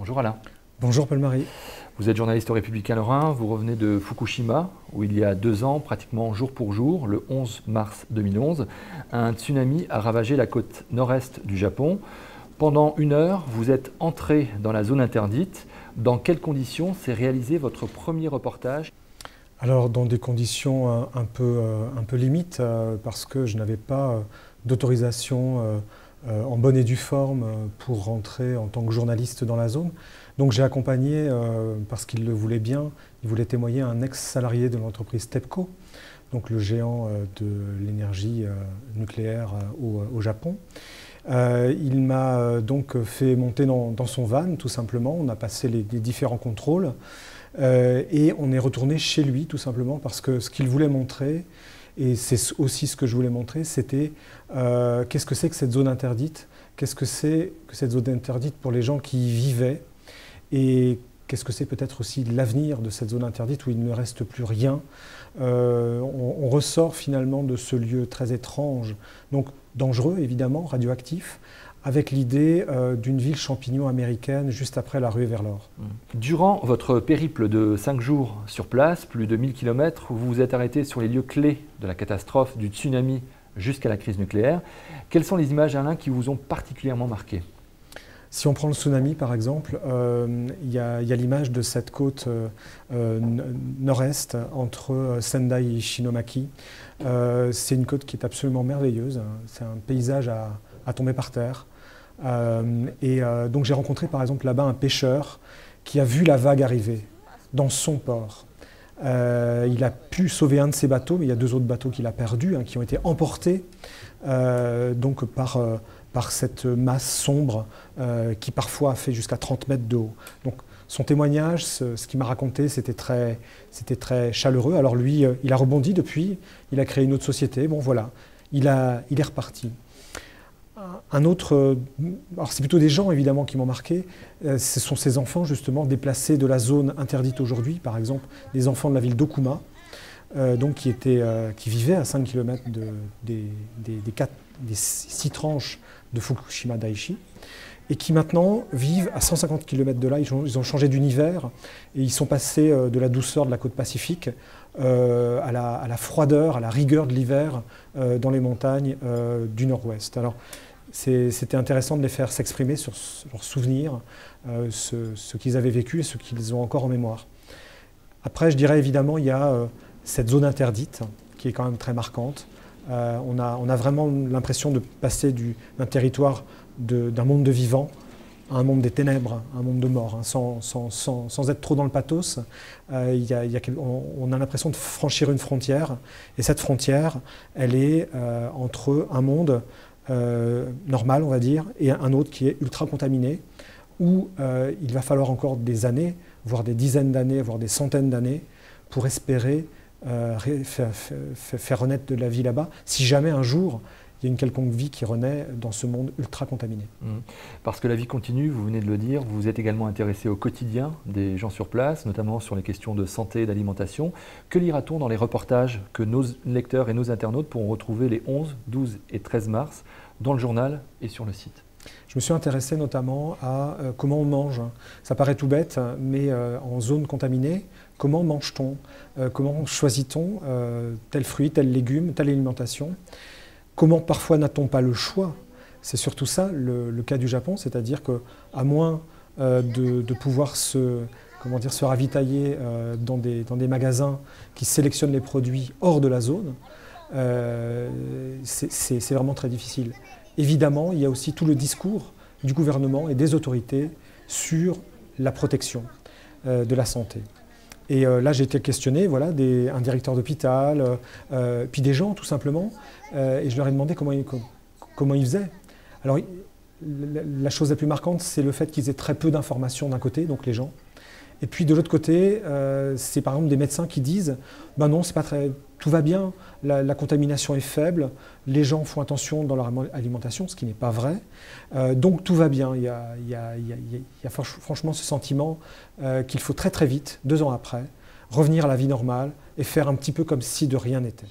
Bonjour Alain. Bonjour Paul-Marie. Vous êtes journaliste au Républicain Lorrain, vous revenez de Fukushima, où il y a 2 ans, pratiquement jour pour jour, le 11 mars 2011, un tsunami a ravagé la côte nord-est du Japon. Pendant 1 heure, vous êtes entré dans la zone interdite. Dans quelles conditions s'est réalisé votre premier reportage? Alors dans des conditions un peu limites, parce que je n'avais pas d'autorisation en bonne et due forme pour rentrer en tant que journaliste dans la zone. Donc j'ai accompagné, parce qu'il le voulait bien, il voulait témoigner un ex-salarié de l'entreprise TEPCO, donc le géant de l'énergie nucléaire au Japon. Il m'a donc fait monter dans son van, tout simplement. On a passé les différents contrôles et on est retourné chez lui, tout simplement, parce que ce qu'il voulait montrer, et c'est aussi ce que je voulais montrer, c'était qu'est-ce que c'est que cette zone interdite, qu'est-ce que c'est que cette zone interdite pour les gens qui y vivaient, et qu'est-ce que c'est peut-être aussi l'avenir de cette zone interdite où il ne reste plus rien. On ressort finalement de ce lieu très étrange, donc dangereux évidemment, radioactif, avec l'idée d'une ville champignon américaine juste après la ruée vers l'or. Durant votre périple de 5 jours sur place, plus de 1000 km, vous vous êtes arrêté sur les lieux clés de la catastrophe, du tsunami jusqu'à la crise nucléaire. Quelles sont les images, Alain, qui vous ont particulièrement marqué? Si on prend le tsunami par exemple, il y a l'image de cette côte nord-est entre Sendai et Ishinomaki. C'est une côte qui est absolument merveilleuse, c'est un paysage à tomber par terre. Donc j'ai rencontré par exemple là-bas un pêcheur qui a vu la vague arriver dans son port. Il a pu sauver un de ses bateaux, mais il y a 2 autres bateaux qu'il a perdus, qui ont été emportés donc par cette masse sombre qui parfois a fait jusqu'à 30 mètres de haut. Donc son témoignage, ce qu'il m'a raconté, c'était très chaleureux. Alors lui, il a rebondi depuis, il a créé une autre société, bon voilà, il est reparti. Un autre, alors c'est plutôt des gens évidemment qui m'ont marqué, ce sont ces enfants justement déplacés de la zone interdite aujourd'hui, par exemple des enfants de la ville d'Okuma, donc qui vivaient à 5 km des 6 tranches de Fukushima Daiichi, et qui maintenant vivent à 150 km de là. Ils ont changé d'univers et ils sont passés de la douceur de la côte Pacifique à la froideur, à la rigueur de l'hiver dans les montagnes du nord-ouest. Alors c'était intéressant de les faire s'exprimer sur leurs souvenirs, ce qu'ils avaient vécu et ce qu'ils ont encore en mémoire. Après, je dirais évidemment, il y a cette zone interdite qui est quand même très marquante. On a vraiment l'impression de passer d'un territoire d'un monde de vivants à un monde des ténèbres, un monde de mort, sans être trop dans le pathos. On a l'impression de franchir une frontière, et cette frontière, elle est entre un monde normal, on va dire, et un autre qui est ultra contaminé, où il va falloir encore des années, voire des dizaines d'années, voire des centaines d'années, pour espérer faire renaître de la vie là-bas, si jamais un jour il y a une quelconque vie qui renaît dans ce monde ultra contaminé. Parce que la vie continue, vous venez de le dire, vous vous êtes également intéressé au quotidien des gens sur place, notamment sur les questions de santé et d'alimentation. Que lira-t-on dans les reportages que nos lecteurs et nos internautes pourront retrouver les 11, 12 et 13 mars dans le journal et sur le site? Je me suis intéressé notamment à comment on mange. Ça paraît tout bête, mais en zone contaminée, comment mange-t-on? Comment choisit-on tel fruit, tel légume, telle alimentation? Comment parfois n'a-t-on pas le choix? C'est surtout ça le cas du Japon, c'est-à-dire qu'à moins de pouvoir se ravitailler dans des magasins qui sélectionnent les produits hors de la zone, c'est vraiment très difficile. Évidemment, il y a aussi tout le discours du gouvernement et des autorités sur la protection de la santé. Et là, j'ai été questionné, voilà, un directeur d'hôpital, puis des gens tout simplement, et je leur ai demandé comment ils faisaient. Alors, la chose la plus marquante, c'est le fait qu'ils aient très peu d'informations d'un côté, donc les gens. Et puis de l'autre côté, c'est par exemple des médecins qui disent « ben non, c'est pas tout va bien, la contamination est faible, les gens font attention dans leur alimentation », ce qui n'est pas vrai. Donc tout va bien. Il y a franchement ce sentiment qu'il faut très très vite, 2 ans après, revenir à la vie normale et faire un petit peu comme si de rien n'était.